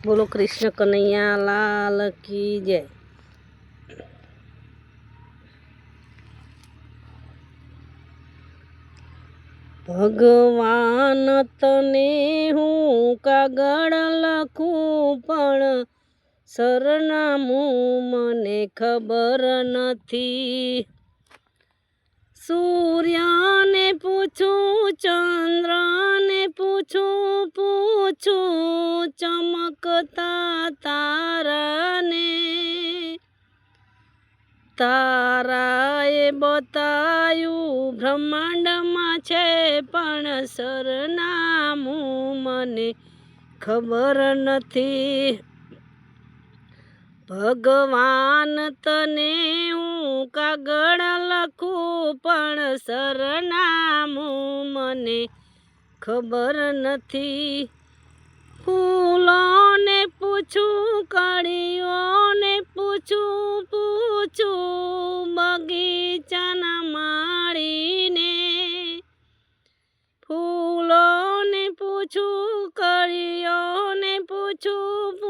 बोलो कृष्ण कन्हैया लाल की जय। भगवान तने हूँ कागळ लखूं पण सरनामું મને ખબર નથી। સૂર્યને પૂછું ચંદ્રને પૂછું ચમકતા તારાને તારાએ બતાયું બ્રહ્માંડમાં છે પણ સરનામું મને ખબર નથી। ભગવાન તને હું કાગળ લખું પણ સરનામું મને ખબર નથી। ફૂલોને પૂછું કળીઓને પૂછું બગીચાના માળીને ફૂલોને પૂછું કળીઓને પૂછું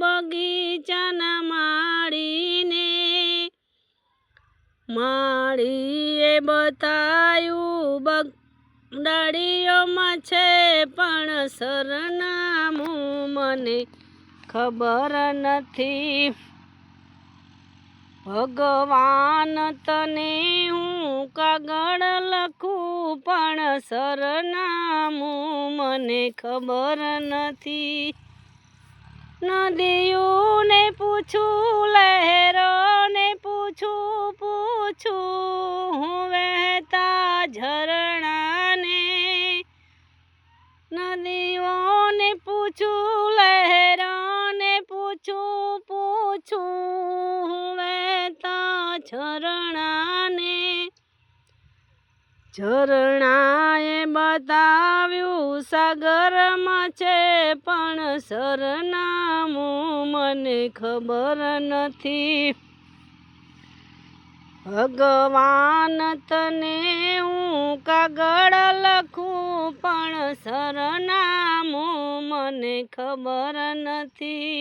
બગીચાના માળીને માળીએ બતાયું ડાળીઓમાં છે પણ સરનામું મને ખબર નથી। ભગવાન તને હું કાગળ લખું પણ સરનામું મને ખબર નથી। નદીઓને પૂછું લહેરોને પૂછું હું વહેતા ઝરણાને નદીઓને પૂછું લહેરોને પૂછું હું વહેતા ઝરણાને ઝરણાએ બતાવ્યું સાગરમાં છે પણ સરનામું મને ખબર નથી। ભગવાન તને હું કાગળ લખું પણ સરનામું મને ખબર નથી।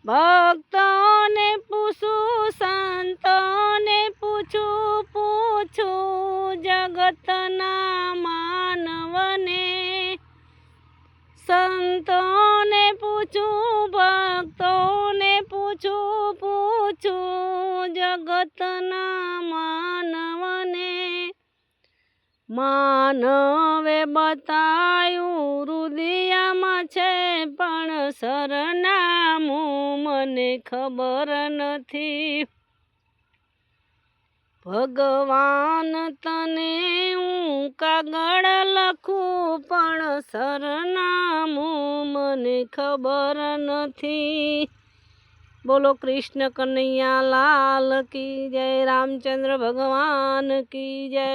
ભક્તોને પૂછું સંતોને પૂછું જગતના માનવને સંતોને પૂછું ભક્તોને પૂછું જગતના માનવને માનવે બતાયું હૃદયમાં છે પણ સરનામું મને ખબર નથી। ભગવાન તને હું કાગળ લખું પણ સરનામું મને ખબર નથી। બોલો કૃષ્ણ કન્હૈયા લાલ કી જય, રામચંદ્ર ભગવાન કી જય।